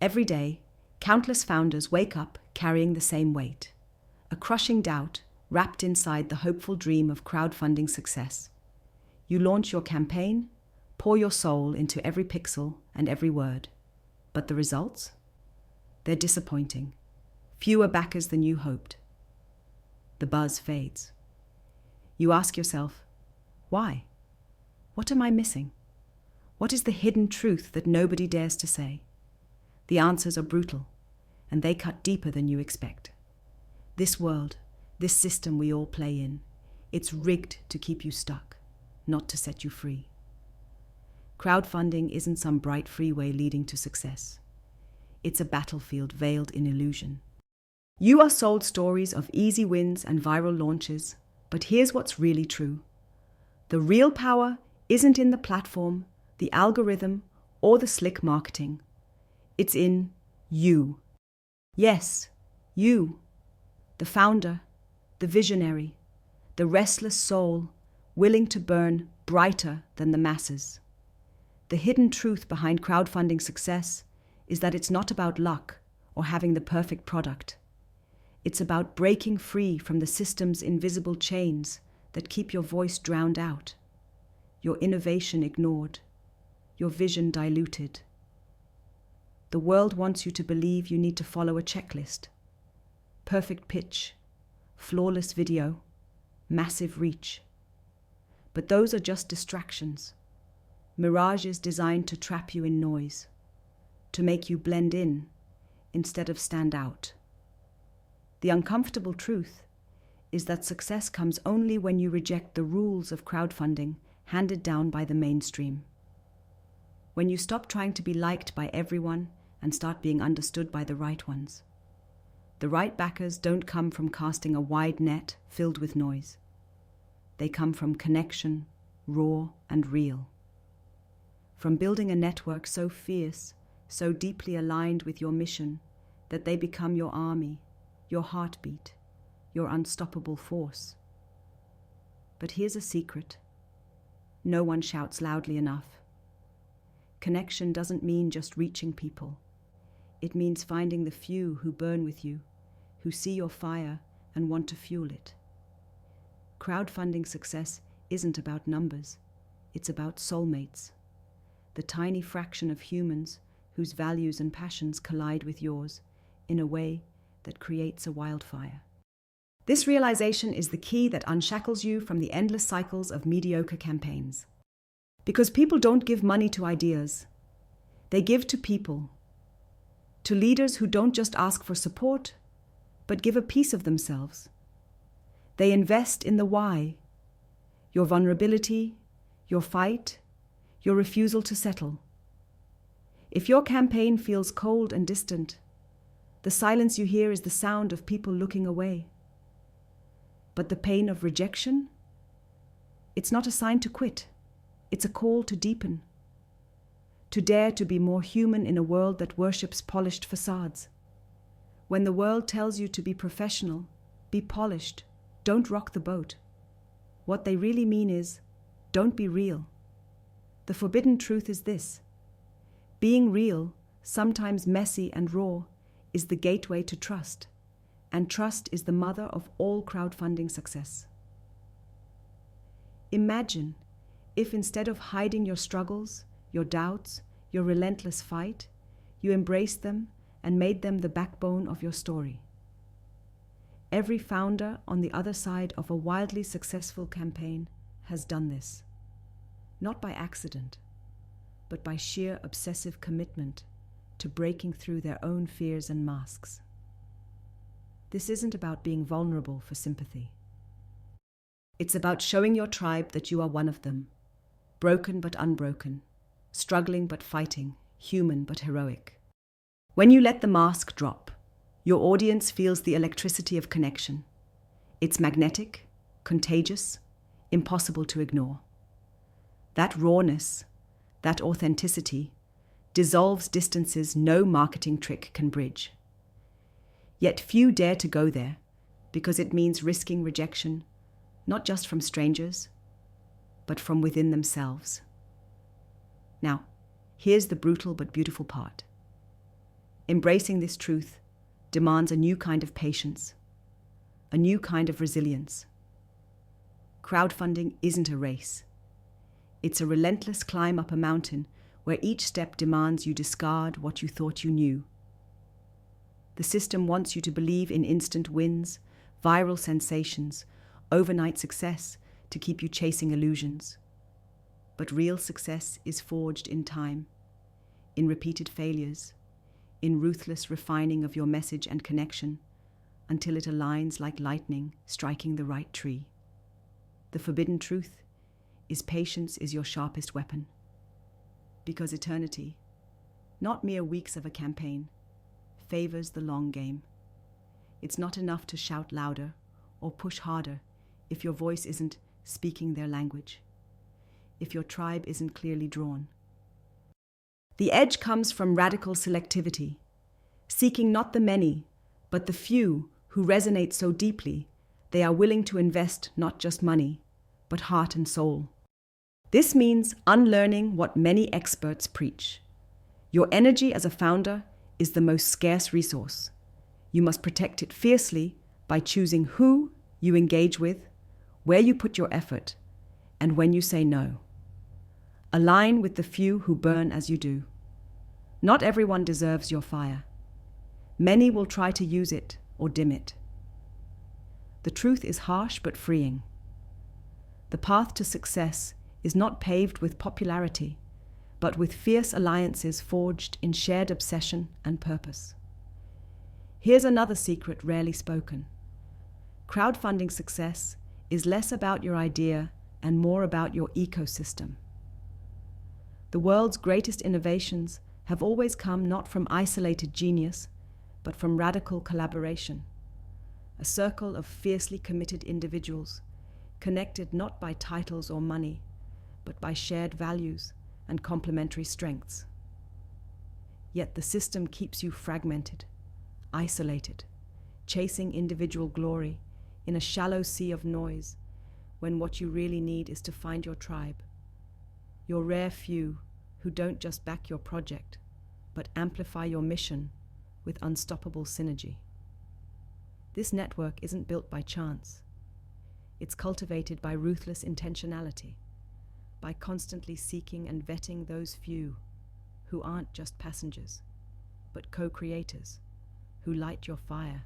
Every day, countless founders wake up carrying the same weight, a crushing doubt wrapped inside the hopeful dream of crowdfunding success. You launch your campaign, pour your soul into every pixel and every word. But the results? They're disappointing. Fewer backers than you hoped. The buzz fades. You ask yourself, why? What am I missing? What is the hidden truth that nobody dares to say? The answers are brutal, and they cut deeper than you expect. This world, this system we all play in, it's rigged to keep you stuck, not to set you free. Crowdfunding isn't some bright freeway leading to success. It's a battlefield veiled in illusion. You are sold stories of easy wins and viral launches, but here's what's really true. The real power isn't in the platform, the algorithm, or the slick marketing. It's in you. Yes, you. The founder, the visionary, the restless soul willing to burn brighter than the masses. The hidden truth behind crowdfunding success is that it's not about luck or having the perfect product. It's about breaking free from the system's invisible chains that keep your voice drowned out, your innovation ignored, your vision diluted. The world wants you to believe you need to follow a checklist. Perfect pitch, flawless video, massive reach. But those are just distractions. Mirages designed to trap you in noise, to make you blend in instead of stand out. The uncomfortable truth is that success comes only when you reject the rules of crowdfunding handed down by the mainstream. When you stop trying to be liked by everyone and start being understood by the right ones. The right backers don't come from casting a wide net filled with noise. They come from connection, raw and real. From building a network so fierce, so deeply aligned with your mission that they become your army, your heartbeat, your unstoppable force. But here's a secret. No one shouts loudly enough. Connection doesn't mean just reaching people. It means finding the few who burn with you, who see your fire and want to fuel it. Crowdfunding success isn't about numbers. It's about soulmates. The tiny fraction of humans whose values and passions collide with yours in a way that creates a wildfire. This realization is the key that unshackles you from the endless cycles of mediocre campaigns. Because people don't give money to ideas. They give to people. To leaders who don't just ask for support, but give a piece of themselves. They invest in the why, your vulnerability, your fight, your refusal to settle. If your campaign feels cold and distant, the silence you hear is the sound of people looking away. But the pain of rejection? It's not a sign to quit. It's a call to deepen. To dare to be more human in a world that worships polished facades. When the world tells you to be professional, be polished, don't rock the boat. What they really mean is, don't be real. The forbidden truth is this. Being real, sometimes messy and raw, is the gateway to trust, and trust is the mother of all crowdfunding success. Imagine if instead of hiding your struggles, your doubts, your relentless fight, you embraced them and made them the backbone of your story. Every founder on the other side of a wildly successful campaign has done this, not by accident, but by sheer obsessive commitment to breaking through their own fears and masks. This isn't about being vulnerable for sympathy. It's about showing your tribe that you are one of them, broken but unbroken, struggling but fighting, human but heroic. When you let the mask drop, your audience feels the electricity of connection. It's magnetic, contagious, impossible to ignore. That rawness, that authenticity, dissolves distances no marketing trick can bridge. Yet few dare to go there because it means risking rejection, not just from strangers, but from within themselves. Now, here's the brutal but beautiful part. Embracing this truth demands a new kind of patience, a new kind of resilience. Crowdfunding isn't a race. It's a relentless climb up a mountain where each step demands you discard what you thought you knew. The system wants you to believe in instant wins, viral sensations, overnight success to keep you chasing illusions. But real success is forged in time, in repeated failures, in ruthless refining of your message and connection until it aligns like lightning striking the right tree. The forbidden truth is patience is your sharpest weapon. Because eternity, not mere weeks of a campaign, favors the long game. It's not enough to shout louder or push harder if your voice isn't speaking their language, if your tribe isn't clearly drawn. The edge comes from radical selectivity, seeking not the many, but the few who resonate so deeply they are willing to invest not just money, but heart and soul. This means unlearning what many experts preach. Your energy as a founder is the most scarce resource. You must protect it fiercely by choosing who you engage with, where you put your effort, and when you say no. Align with the few who burn as you do. Not everyone deserves your fire. Many will try to use it or dim it. The truth is harsh but freeing. The path to success is not paved with popularity, but with fierce alliances forged in shared obsession and purpose. Here's another secret rarely spoken. Crowdfunding success is less about your idea and more about your ecosystem. The world's greatest innovations have always come not from isolated genius, but from radical collaboration. A circle of fiercely committed individuals, connected not by titles or money, but by shared values and complementary strengths. Yet the system keeps you fragmented, isolated, chasing individual glory in a shallow sea of noise, when what you really need is to find your tribe, your rare few who don't just back your project, but amplify your mission with unstoppable synergy. This network isn't built by chance. It's cultivated by ruthless intentionality, by constantly seeking and vetting those few who aren't just passengers, but co-creators who light your fire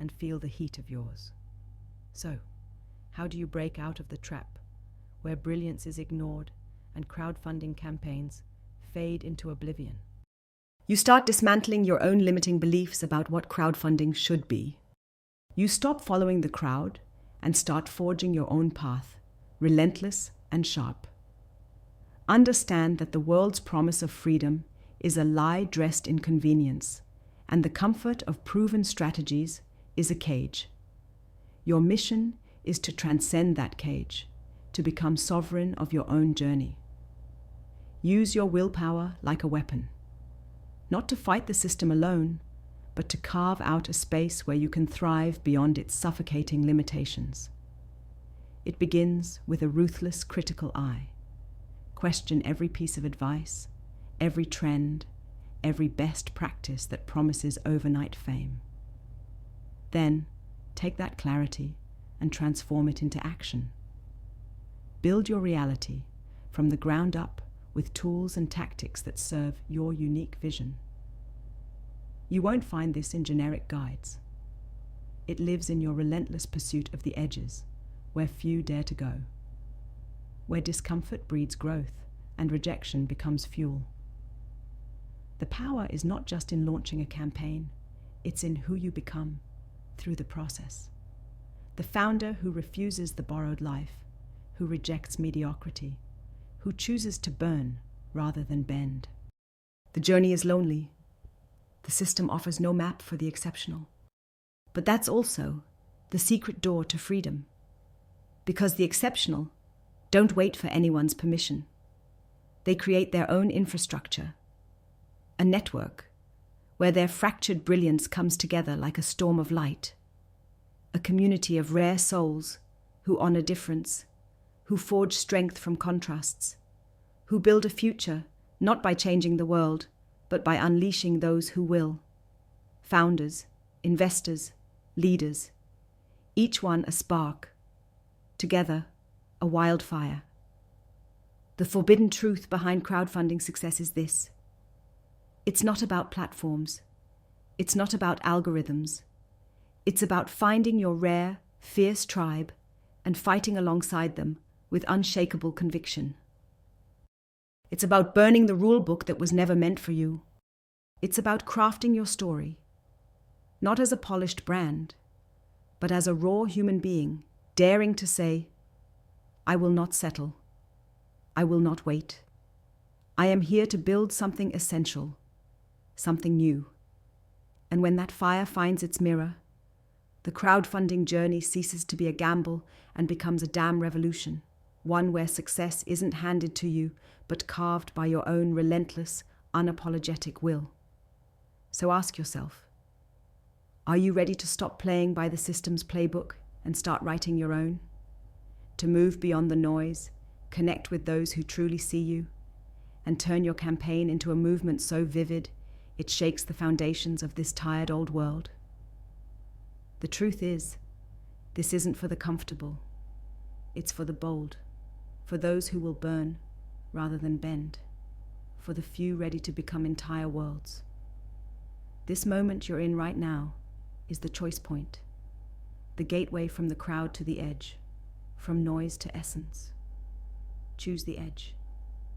and feel the heat of yours. So, how do you break out of the trap where brilliance is ignored and crowdfunding campaigns fade into oblivion? You start dismantling your own limiting beliefs about what crowdfunding should be. You stop following the crowd and start forging your own path, relentless and sharp. Understand that the world's promise of freedom is a lie dressed in convenience, and the comfort of proven strategies is a cage. Your mission is to transcend that cage, to become sovereign of your own journey. Use your willpower like a weapon, not to fight the system alone, but to carve out a space where you can thrive beyond its suffocating limitations. It begins with a ruthless critical eye. Question every piece of advice, every trend, every best practice that promises overnight fame. Then, take that clarity and transform it into action. Build your reality from the ground up with tools and tactics that serve your unique vision. You won't find this in generic guides. It lives in your relentless pursuit of the edges, where few dare to go, where discomfort breeds growth and rejection becomes fuel. The power is not just in launching a campaign, it's in who you become through the process. The founder who refuses the borrowed life, who rejects mediocrity, who chooses to burn rather than bend. The journey is lonely. The system offers no map for the exceptional. But that's also the secret door to freedom. Because the exceptional don't wait for anyone's permission. They create their own infrastructure, a network where their fractured brilliance comes together like a storm of light, a community of rare souls who honor difference, who forge strength from contrasts, who build a future not by changing the world, but by unleashing those who will. founders, investors, leaders, each one a spark, together a wildfire. The forbidden truth behind crowdfunding success is this: it's not about platforms, it's not about algorithms, it's about finding your rare, fierce tribe and fighting alongside them with unshakable conviction. It's about burning the rule book that was never meant for you. It's about crafting your story, not as a polished brand, but as a raw human being, daring to say, I will not settle. I will not wait. I am here to build something essential, something new. And when that fire finds its mirror, the crowdfunding journey ceases to be a gamble and becomes a damn revolution, one where success isn't handed to you, but carved by your own relentless, unapologetic will. So ask yourself, are you ready to stop playing by the system's playbook and start writing your own? To move beyond the noise, connect with those who truly see you, and turn your campaign into a movement so vivid it shakes the foundations of this tired old world? The truth is, this isn't for the comfortable. It's for the bold, for those who will burn rather than bend, for the few ready to become entire worlds. This moment you're in right now is the choice point, the gateway from the crowd to the edge, from noise to essence. Choose the edge,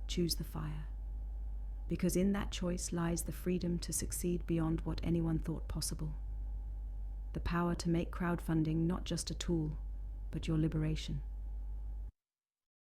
choose the fire, because in that choice lies the freedom to succeed beyond what anyone thought possible. The power to make crowdfunding not just a tool, but your liberation.